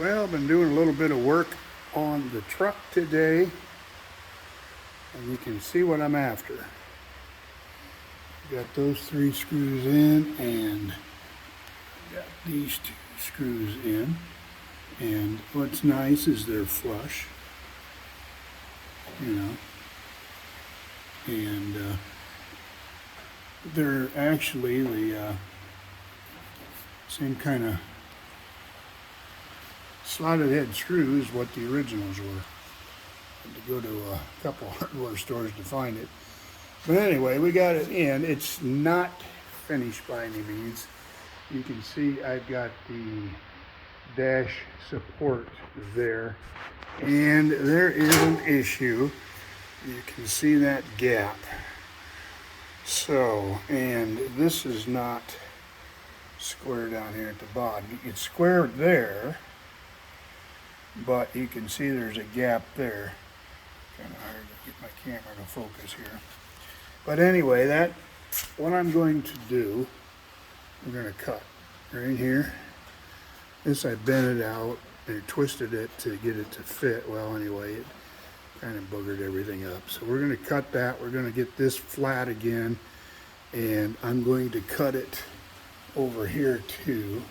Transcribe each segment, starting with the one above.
Well, I've been doing a little bit of work on the truck today, and you can see what I'm after. Got those 3 screws in, and got these 2 screws in. And what's nice is they're flush, you know, and they're actually the same kind of slotted head screws what the originals were. Had to go to a couple hardware stores to find it. But anyway, we got it in. It's not finished by any means. You can see I've got the dash support there. And there is an issue. You can see that gap. So, and this is not square down here at the bottom. It's square there, but you can see there's a gap there. Kind of hard to get my camera to focus here. But anyway, that what I'm going to do, we're going to cut right here. This I bent it out and twisted it to get it to fit. Well, anyway, it kind of boogered everything up. So we're going to cut that. We're going to get this flat again, and I'm going to cut it over here too.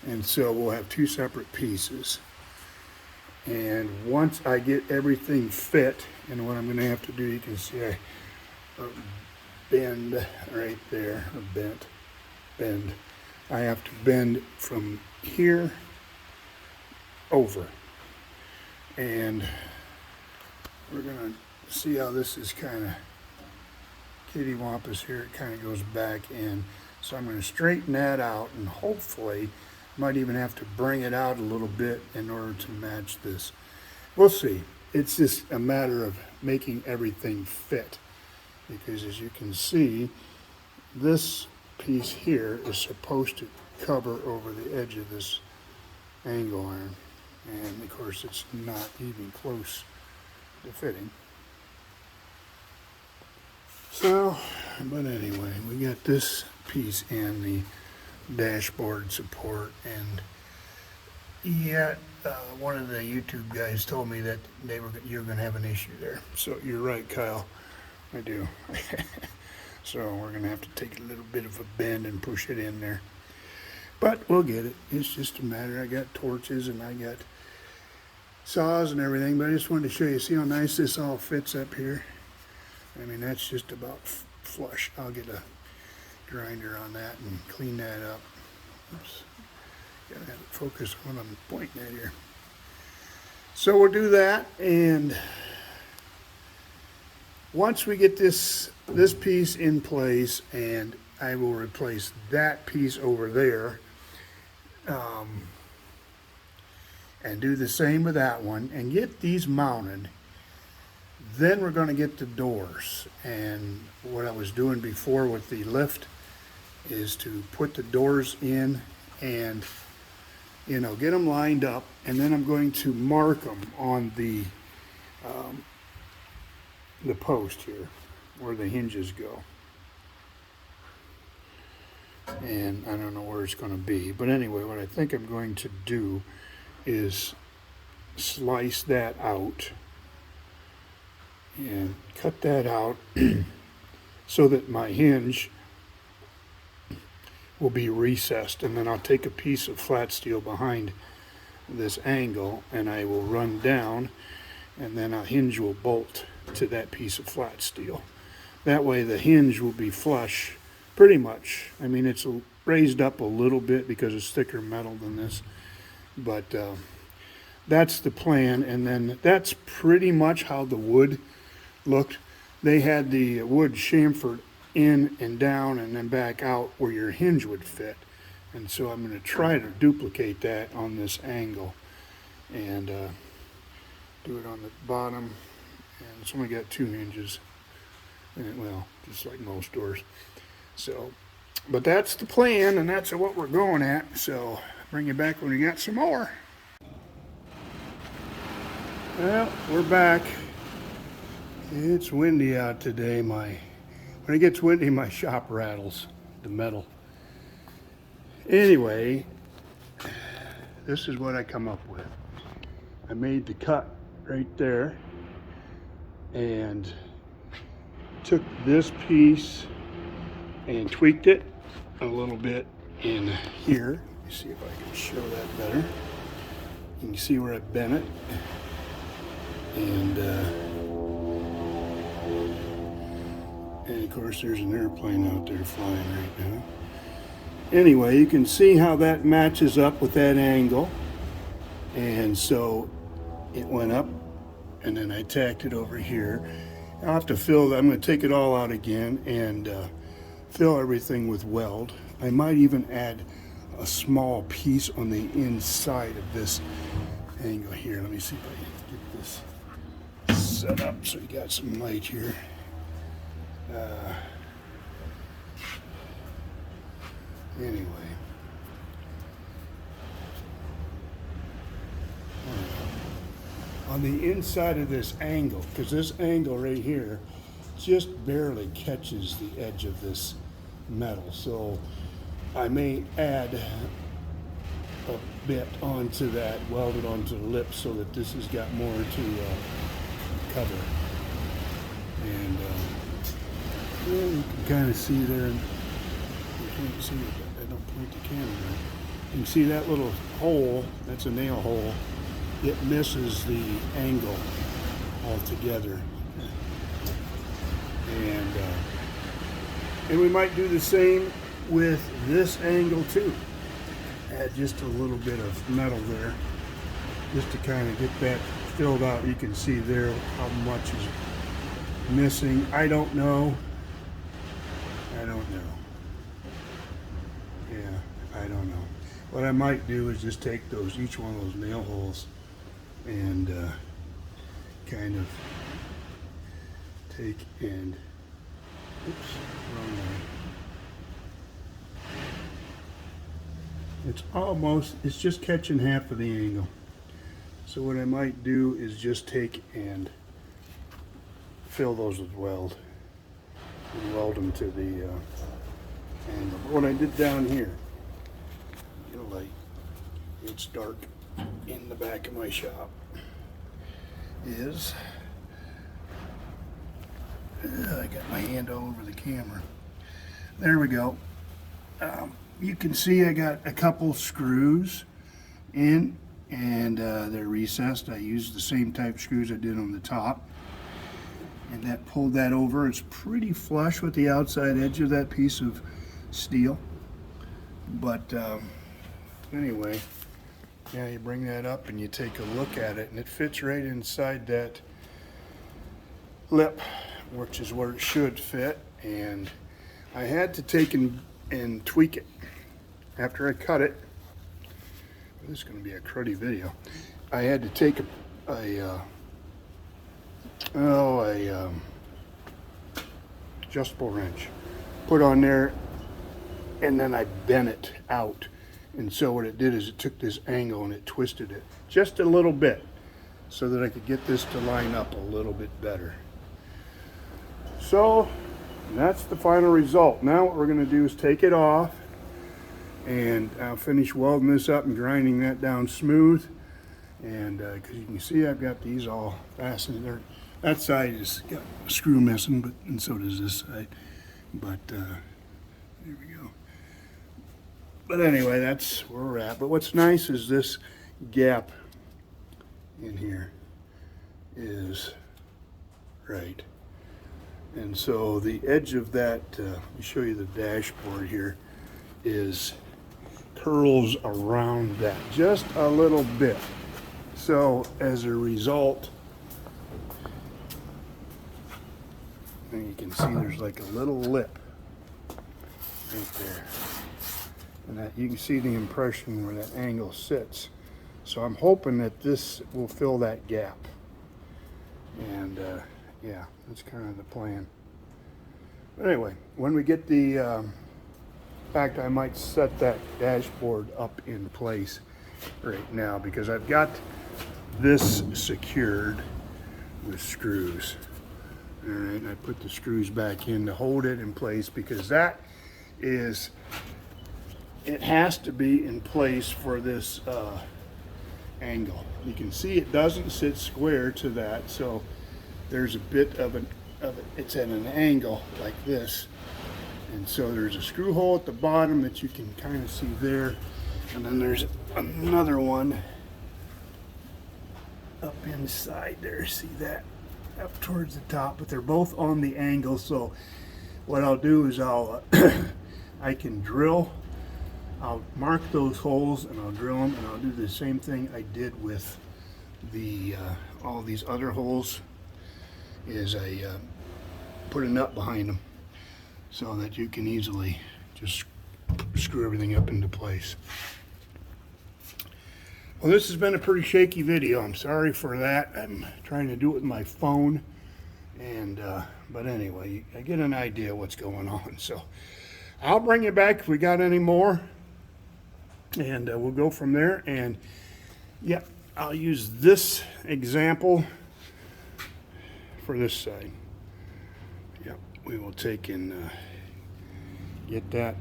And so we'll have 2 separate pieces. And once I get everything fit, and what I'm going to have to do, you can see I bend right there, or bend. I have to bend from here over. And we're going to see how this is kind of kittywampus here. It kind of goes back in. So I'm going to straighten that out, and hopefully might even have to bring it out a little bit in order to match this. We'll see. It's just a matter of making everything fit, because as you can see, this piece here is supposed to cover over the edge of this angle iron, and of course it's not even close to fitting. So, but anyway, we got this piece and the dashboard support, and yeah, one of the YouTube guys told me that you're going to have an issue there. So you're right, Kyle. I do. So we're going to have to take a little bit of a bend and push it in there. But we'll get it. It's just a matter. I got torches and I got saws and everything, but I just wanted to show you. See how nice this all fits up here? I mean, that's just about flush. I'll get a grinder on that and clean that up. Oops. Gotta have it focus on what I'm pointing at here. So we'll do that, and once we get this piece in place, and I will replace that piece over there, and do the same with that one, and get these mounted. Then we're going to get the doors, and what I was doing before with the lift is to put the doors in and get them lined up, and then I'm going to mark them on the post here where the hinges go. And I don't know where it's going to be, but anyway, what I think I'm going to do is slice that out and cut that out so that my hinge will be recessed, and then I'll take a piece of flat steel behind this angle and I will run down, and then a hinge will bolt to that piece of flat steel. That way the hinge will be flush pretty much. I mean, it's raised up a little bit because it's thicker metal than this, but that's the plan. And then that's pretty much how the wood looked. They had the wood chamfered in and down and then back out where your hinge would fit, and so I'm going to try to duplicate that on this angle and do it on the bottom. And it's only got 2 hinges, and well, just like most doors. So, but that's the plan, and that's what we're going at. So bring you back when we got some more. Well, we're back. It's windy out today. When it gets windy, my shop rattles, the metal. Anyway, this is what I come up with. I made the cut right there and took this piece and tweaked it a little bit in here. Let me see if I can show that better. You can see where I bent it. And of course there's an airplane out there flying right now. Anyway, you can see how that matches up with that angle. And so it went up, and then I tacked it over here. I'll have to fill that. I'm going to take it all out again and fill everything with weld. I might even add a small piece on the inside of this angle here. Let me see if I can get this set up so you got some light here. Anyway. On the inside of this angle, because this angle right here just barely catches the edge of this metal. So I may add a bit onto that, weld it onto the lip so that this has got more to cover. And yeah, you can kind of see there, you can't see it, but I don't point the camera. You can see that little hole, that's a nail hole. It misses the angle altogether. And we might do the same with this angle too. Add just a little bit of metal there, just to kind of get that filled out. You can see there how much is missing. I don't know. Yeah, I don't know. What I might do is just take those, each one of those nail holes, and kind of take and, oops, wrong way. It's just catching half of the angle. So what I might do is just take and fill those with weld and weld them to the angle. But what I did down here, get a light, it's dark in the back of my shop, is I got my hand all over the camera. There we go. You can see I got a couple screws in, and they're recessed. I used the same type of screws I did on the top, and that pulled that over. It's pretty flush with the outside edge of that piece of steel. But anyway, yeah, you bring that up and you take a look at it, and it fits right inside that lip, which is where it should fit. And I had to take and tweak it after I cut it. This is going to be a cruddy video. I had to take a adjustable wrench, put on there, and then I bent it out. And so what it did is it took this angle and it twisted it just a little bit so that I could get this to line up a little bit better. So that's the final result. Now what we're going to do is take it off, and I'll finish welding this up and grinding that down smooth. And because you can see I've got these all fastened there. That side has got a screw missing, and so does this side. But there we go. But anyway, that's where we're at. But what's nice is this gap in here is right. And so the edge of that, let me show you the dashboard here, is curls around that just a little bit. So as a result, and you can see there's like a little lip right there. And that you can see the impression where that angle sits. So I'm hoping that this will fill that gap. And yeah, that's kind of the plan. But anyway, when we get the, in fact, I might set that dashboard up in place right now, because I've got this secured with screws. All right, I put the screws back in to hold it in place, because that is, it has to be in place for this angle. You can see it doesn't sit square to that, so there's a bit of it. It's at an angle like this, and so there's a screw hole at the bottom that you can kind of see there, and then there's another one up inside there. See that? Up towards the top, but they're both on the angle. So what I'll do is I'll I can drill. I'll mark those holes and I'll drill them, and I'll do the same thing I did with the all these other holes. Is I put a nut behind them so that you can easily just screw everything up into place. Well, this has been a pretty shaky video. I'm sorry for that. I'm trying to do it with my phone, and but anyway, I get an idea what's going on. So I'll bring you back if we got any more, and we'll go from there. And yeah, I'll use this example for this side. Yep, we will take and get that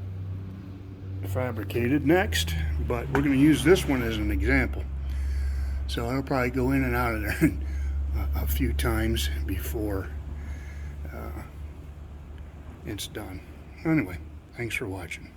fabricated next, but we're going to use this one as an example. So I'll probably go in and out of there a few times before it's done. Anyway, thanks for watching.